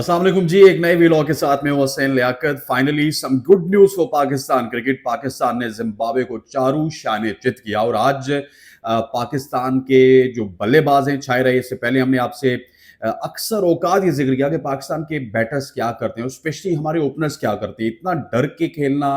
अस्सलाम वालेकुम जी। एक नए व्लॉग के साथ में Hussain Liaquat. Finally some good news for Pakistan cricket. Pakistan ने जिम्बाब्वे को चारू शाने चित किया और आज पाकिस्तान के जो बल्लेबाज हैं छाए रहे। इससे पहले हमने आपसे अक्सर औकात ये जिक्र किया कि पाकिस्तान के बैटर्स क्या करते हैं और स्पेशली हमारे ओपनर्स क्या करते हैं। इतना डर के खेलना,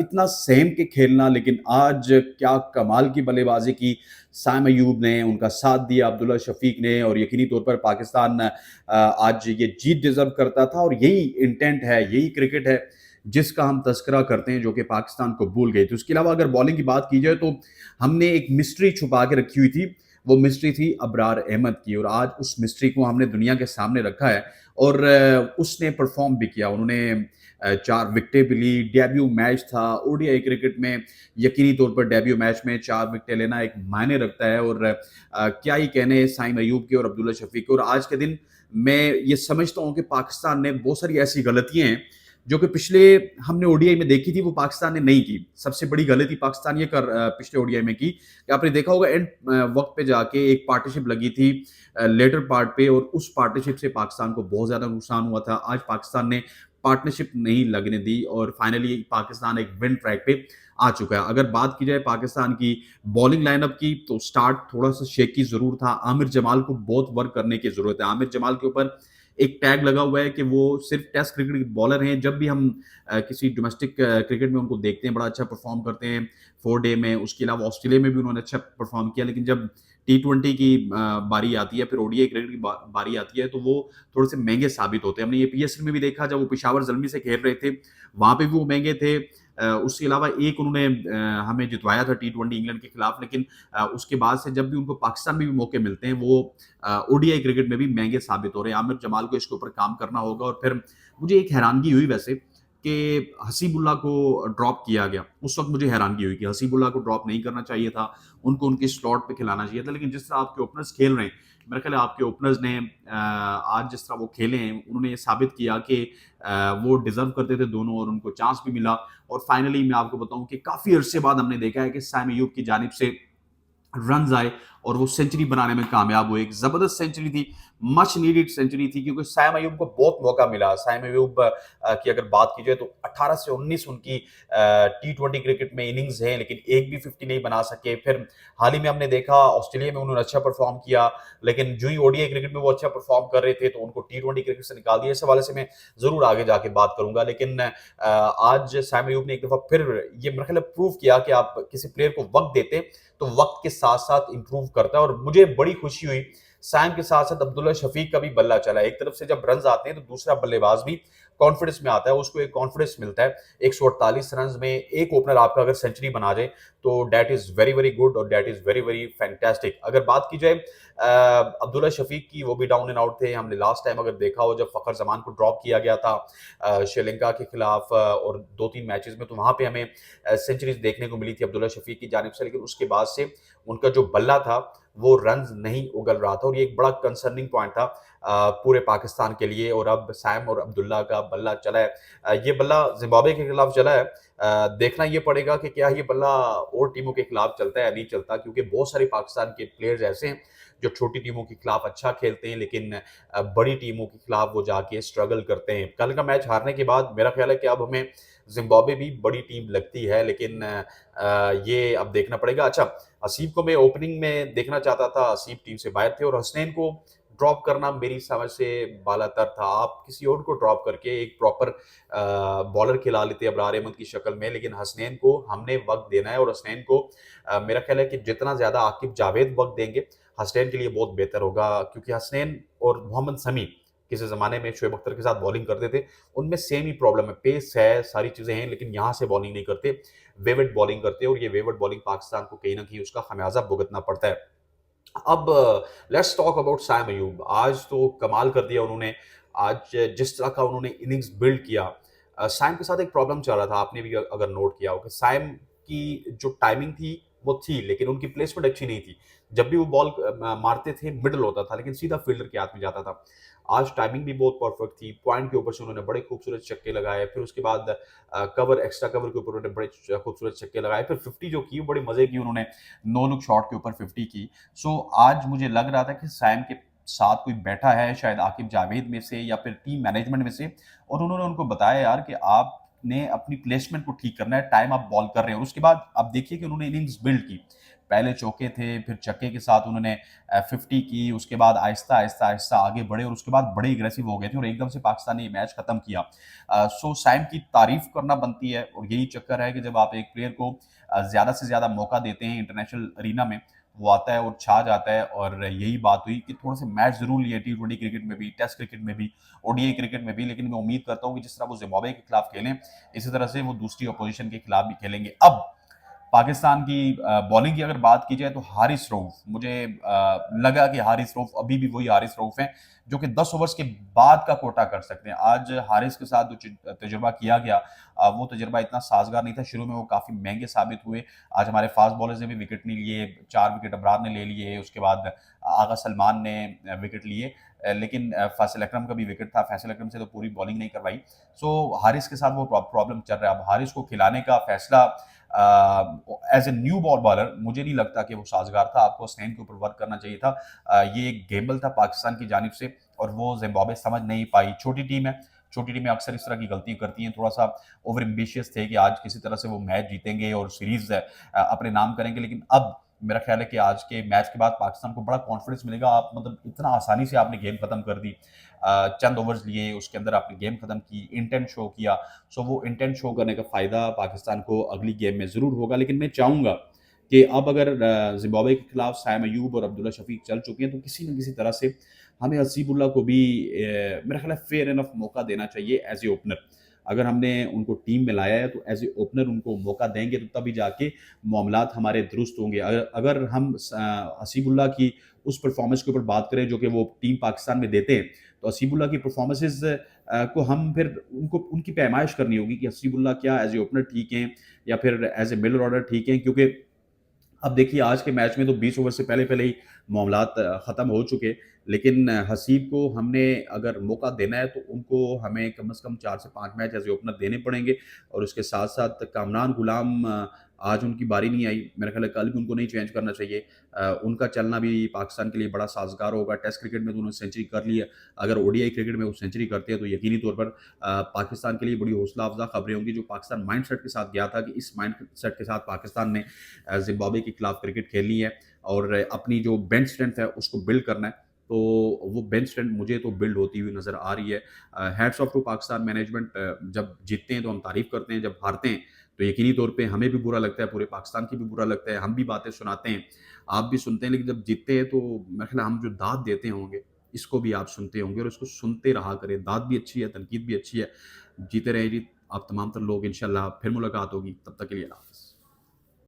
इतना सहम के खेलना, लेकिन आज क्या कमाल की बल्लेबाजी की साइम अयूब ने, उनका साथ दिया अब्दुल्ला शफीक ने, और यकीनी तौर पर पाकिस्तान आज ये जीत डिजर्व करता था। और यही इंटेंट है, यही क्रिकेट है जिसका हम तस्करा करते हैं, जो कि पाकिस्तान को भूल गई थी। उसके अलावा अगर बॉलिंग की बात की जाए तो हमने एक मिस्ट्री छुपा के रखी हुई थी। वो मिस्ट्री थी अबरार अहमद की, और आज उस मिस्ट्री को हमने दुनिया के सामने रखा है। और उसने परफॉर्म भी किया। उन्होंने 4 विकेटें भी ली। डेब्यू मैच था ओडीआई क्रिकेट में। यकीनी तौर पर डेब्यू मैच में 4 विकेटें लेना एक मायने रखता है। और क्या ही कहने साइम अयूब के और अब्दुल्ला शफीक के। और आज के दिन मैं ये समझता हूं कि पाकिस्तान ने बहुत सारी ऐसी गलतियां हैं जो कि पिछले हमने ओडीआई में देखी थी, वो पाकिस्तान ने नहीं की। सबसे बड़ी गलती पाकिस्तान ये पिछले ओडीआई में की कि आपने देखा होगा एंड वक्त पे जाके एक पार्टनरशिप लगी थी लेटर पार्ट पे, और उस पार्टनरशिप से पाकिस्तान को बहुत ज्यादा नुकसान हुआ था। आज पाकिस्तान ने पार्टनरशिप नहीं लगने दी और फाइनली पाकिस्तान एक विन ट्रैक पे आ चुका है। अगर बात की जाए पाकिस्तान की बॉलिंग लाइनअप की, तो स्टार्ट थोड़ा सा शेकी जरूर था। आमिर जमाल को बहुत वर्क करने की जरूरत है। आमिर जमाल के ऊपर एक टैग लगा हुआ है कि वो सिर्फ टेस्ट क्रिकेट बॉलर हैं। जब भी हम किसी डोमेस्टिक क्रिकेट में उनको देखते हैं, बड़ा अच्छा परफॉर्म करते हैं 4 डे में। उसके अलावा ऑस्ट्रेलिया में भी उन्होंने अच्छा परफॉर्म किया, लेकिन जब T20 की बारी आती है, फिर ओडीआई क्रिकेट की बारी आती है, तो वो थोड़े से महंगे साबित होते हैं। हमने ये पीएसएल में भी देखा, जब वो पेशावर जल्मी से खेल रहे थे, वहां पे भी वो महंगे थे। उसके अलावा एक उन्होंने हमें जितवाया था T20 इंग्लैंड के खिलाफ, लेकिन उसके बाद से जब भी उनको पाकिस्तान में भी मौके मिलते हैं, वो ओडीआई क्रिकेट में भी महंगे साबित हो रहे हैं। आमिर जमाल को इसके ऊपर काम करना होगा। और फिर मुझे एक हैरानगी हुई वैसे कि हसीबुल्ला को ड्रॉप किया गया। उस वक्त मुझे हैरानगी हुई कि हसीबुल्ला को ड्रॉप नहीं करना चाहिए था, उनको उनके स्लॉट पे खिलाना चाहिए था। लेकिन जिस तरह आपके ओपनर्स खेल रहे हैं, मेरा ख्याल है आपके ओपनर्स ने आज जिस तरह वो खेले हैं, उन्होंने ये साबित किया कि वो डिजर्व करते थे दोनों, और उनको चांस भी मिला। और फाइनली मैं आपको बताऊं कि काफी अरसे बाद हमने देखा है कि साइम अयूब की जानिब से रन आए और वो सेंचुरी बनाने में कामयाब हुए। एक जबरदस्त सेंचुरी थी, मच नीडेड सेंचुरी थी, क्योंकि साइम अयूब को बहुत मौका मिला। साइम अयूब की अगर बात की जाए तो 18 से 19 उनकी T20 क्रिकेट में इनिंग्स है, लेकिन एक भी 50 नहीं बना सके। फिर हाल ही में हमने देखा ऑस्ट्रेलिया में उन्होंने अच्छा परफॉर्म किया, लेकिन जो ही ओडीआई क्रिकेट में वो अच्छा परफॉर्म कर रहे थे, तो उनको T20 क्रिकेट से निकाल दिया। इस हवाले से मैं जरूर आगे जाके बात करूंगा। लेकिन आज साइम अयूब ने एक दफा फिर ये मेरे ख्याल है प्रूव किया कि आप किसी प्लेयर को वक्त देते तो वक्त के साथ साथ इंप्रूव करता है। और मुझे बड़ी खुशी हुई, सैम के साथ साथ अब्दुल्ला शफीक का भी बल्ला चला। एक तरफ से जब रन आते हैं तो दूसरा बल्लेबाज भी कॉन्फिडेंस में आता है, उसको एक कॉन्फिडेंस मिलता है। 148 रन में एक ओपनर आपका अगर सेंचुरी बना जाए, तो that is very very good और that is very very fantastic. अगर बात की जाए अब्दुल्ला शफीक की, वो भी डाउन एंड आउट थे। हमने लास्ट टाइम अगर देखा हो, जब फखर जमान को ड्रॉप किया गया था श्रीलंका के खिलाफ और 2-3 मैचेस में, तो वहां पे हमें सेंचुरीज देखने को मिली थी अब्दुल्ला शफीक की जानिब से। लेकिन उसके बाद से उनका जो बल्ला था वो रन नहीं उगल रहा था, और ये एक बड़ा कंसर्निंग पॉइंट था पूरे पाकिस्तान के लिए। और अब सैम और अब्दुल्ला का बल्ला चला है। ये बल्ला जिम्बाब्वे के खिलाफ चला है। देखना ये पड़ेगा कि क्या ये बल्ला और टीमों के खिलाफ चलता है या नहीं चलता, क्योंकि बहुत सारे पाकिस्तान के प्लेयर्स ऐसे हैं जो छोटी टीमों के खिलाफ अच्छा खेलते हैं, लेकिन बड़ी टीमों के खिलाफ वो जाके स्ट्रगल करते हैं। कल का मैच हारने के बाद मेरा ख्याल है कि अब हमें जिम्बाब्वे भी बड़ी टीम लगती है, लेकिन ये अब देखना पड़ेगा। अच्छा, हसीब को मैं ओपनिंग में देखना चाहता था, हसीब टीम से बाहर थे, और हसनैन को ड्रॉप करना मेरी समझ से बालातर था। आप किसी और को ड्रॉप करके एक प्रॉपर बॉलर खिला लेते अबरार अहमद की शक्ल में, लेकिन हसनैन को हमने वक्त देना है। और हसनैन को मेरा ख्याल है कि जितना ज्यादा आकिब जावेद वक्त देंगे, हसनैन के लिए बहुत बेहतर होगा। क्योंकि हसनैन और मोहम्मद समी किसी जमाने में शोएब अख्तर के साथ बॉलिंग करते थे, उनमें सेम ही प्रॉब्लम है। पेस है, सारी चीजें हैं, लेकिन यहाँ से बॉलिंग नहीं करते, वेवर्ड बॉलिंग करते हैं। और ये वेवर्ड बॉलिंग पाकिस्तान को कहीं ना कहीं उसका खमियाजा भुगतना पड़ता है। अब let's talk about Sam Ayub. आज तो कमाल कर दिया उन्होंने। आज जिस तरह का उन्होंने इनिंग्स बिल्ड किया, सैम के साथ एक प्रॉब्लम चल रहा था, आपने भी अगर नोट किया हो कि सैम की जो टाइमिंग थी वो थी, लेकिन उनकी प्लेसमेंट अच्छी नहीं थी। जब भी वो बॉल मारते थे मिडल होता था, लेकिन सीधा फील्डर के हाथ में जाता था। आज टाइमिंग भी बहुत परफेक्ट थी, पॉइंट के ऊपर से उन्होंने बड़े खूबसूरत छक्के लगाए। फिर उसके बाद कवर, एक्स्ट्रा कवर के ऊपर उन्होंने बड़े खूबसूरत छक्के लगाए। फिर 50 जो की, वो बड़े मजे की उन्होंने नो लुक शॉट के ऊपर 50 की। सो आज मुझे लग रहा था कि साथ कोई बैठा है शायद आकिब जावेद में से या फिर टीम मैनेजमेंट में से, और उन्होंने उनको बताया यार कि आपने अपनी प्लेसमेंट को ठीक करना है, टाइम आप बॉल कर रहे हो। और उसके बाद आप देखिए कि उन्होंने इनिंग्स बिल्ड की। पहले चौके थे, फिर छक्के के साथ उन्होंने 50 की, उसके बाद आहिस्ता-आहिस्ता आगे बढ़े और उसके बाद बड़े एग्रेसिव हो गए थे और एकदम से पाकिस्तान ने ये मैच खत्म किया। सो सैम की तारीफ करना बनती है और यही चक्कर है कि जब आप एक प्लेयर को ज़्यादा से ज़्यादा मौका देते हैं इंटरनेशनल अरीना में, वो आता है और छा जाता है। और यही बात हुई कि थोड़े से मैच ज़रूर लिए टी20 क्रिकेट में भी, टेस्ट क्रिकेट में भी, ओडीआई क्रिकेट में भी, लेकिन मैं उम्मीद करता हूँ कि जिस तरह वो ज़िम्बाब्वे के खिलाफ खेलें, इसी तरह से वो दूसरी अपोजिशन के खिलाफ भी खेलेंगे। अब पाकिस्तान की बॉलिंग की अगर बात की जाए तो हारिस रऊफ, मुझे लगा कि हारिस रऊफ अभी भी वही हारिस रऊफ हैं जो कि 10 ओवर्स के बाद का कोटा कर सकते हैं। आज हारिस के साथ जो तजुर्बा किया गया, वो तजुर्बा इतना साजगार नहीं था। शुरू में वो काफ़ी महंगे साबित हुए। आज हमारे फास्ट बॉलर्स ने भी विकेट नहीं लिए, 4 विकेट अबरार ने ले लिए, उसके बाद आगा सलमान ने विकेट लिए, लेकिन फैसल अकरम का भी विकेट था। फैसल अकरम से तो पूरी बॉलिंग नहीं करवाई। सो हारिस के साथ वो प्रॉब्लम चल रहा है। अब हारिस को खिलाने का फैसला as a new ball bowler मुझे नहीं लगता कि वो साजगार था। आपको स्नेन के ऊपर वर्क करना चाहिए था। ये एक गेम्बल था पाकिस्तान की जानिब से और वो जिम्बाब्वे समझ नहीं पाई। छोटी टीम है, छोटी टीमें अक्सर इस तरह की गलती करती हैं। थोड़ा सा ओवर एम्बिशियस थे कि आज किसी तरह से वो मैच जीतेंगे और सीरीज अपने नाम करेंगे, लेकिन अब मेरा ख्याल है कि आज के मैच के बाद पाकिस्तान को बड़ा कॉन्फिडेंस मिलेगा। आप मतलब इतना आसानी से आपने गेम खत्म कर दी, चंद ओवर्स लिए, उसके अंदर आपने गेम खत्म की, इंटेंट शो किया। सो वो इंटेंट शो करने का फ़ायदा पाकिस्तान को अगली गेम में ज़रूर होगा। लेकिन मैं चाहूँगा कि अब अगर ज़िम्बाब्वे के खिलाफ साइम अयूब और अब्दुल्ला शफीक चल चुके हैं, तो किसी न किसी तरह से हमें हसीबुल्ला को भी मेरा ख्याल है फेयर इनफ मौका देना चाहिए एज़ ए ओपनर। अगर हमने उनको टीम में लाया है तो एज़ ए ओपनर उनको मौका देंगे, तो तभी जाके मामलात हमारे दुरुस्त होंगे। अगर अगर हम हसीबुल्ला की उस परफॉर्मेंस के ऊपर बात करें जो कि वो टीम पाकिस्तान में देते हैं, तो हसीबुल्ला की परफॉर्मेंसेस को हम फिर उनको उनकी पैमाइश करनी होगी कि हसीबुल्ला क्या एज़ ए ओपनर ठीक हैं या फिर एज़ ए मिडल ऑर्डर ठीक हैं। क्योंकि अब देखिए आज के मैच में तो 20 ओवर से पहले-पहले ही मामलात ख़त्म हो चुके। लेकिन हसीब को हमने अगर मौका देना है तो उनको हमें कम से कम 4 से 5 मैच एज़ ए ओपनर देने पड़ेंगे। और उसके साथ-साथ कामरान गुलाम आज उनकी बारी नहीं आई। मेरा ख़्याल है कल भी उनको नहीं चेंज करना चाहिए। उनका चलना भी पाकिस्तान के लिए बड़ा साज़गार होगा। टेस्ट क्रिकेट में तो उन्होंने सेंचुरी कर ली है। अगर ओडीआई क्रिकेट में वो सेंचुरी करते हैं तो यकीनी तौर पर पाकिस्तान के लिए बड़ी हौसला अफ़ज़ा खबरें होंगी। जो पाकिस्तान माइंडसेट के साथ गया था कि इस माइंडसेट के साथ पाकिस्तान ने ज़िम्बाब्वे के खिलाफ क्रिकेट खेलनी है और अपनी जो बेंच स्ट्रेंथ है उसको बिल्ड करना है। तो वो बेंच स्ट्रेंथ मुझे तो बिल्ड होती हुई नज़र आ रही है। Hats off to Pakistan management. जब जीतते हैं तो हम तारीफ़ करते हैं, जब हारते हैं तो यकीनी तौर पे हमें भी बुरा लगता है, पूरे पाकिस्तान की भी बुरा लगता है। हम भी बातें सुनाते हैं, आप भी सुनते हैं, लेकिन जब जीतते हैं तो मेरा ख़्याल है हम जो दाद देते होंगे, इसको भी आप सुनते होंगे और इसको सुनते रहा करें। दाद भी अच्छी है, तनकीद भी अच्छी है। जीते रहे जी आप तमाम तर लोग, इंशाल्लाह फिर मुलाकात होगी। तब तक के लिए अल्लाह हाफ़िज़।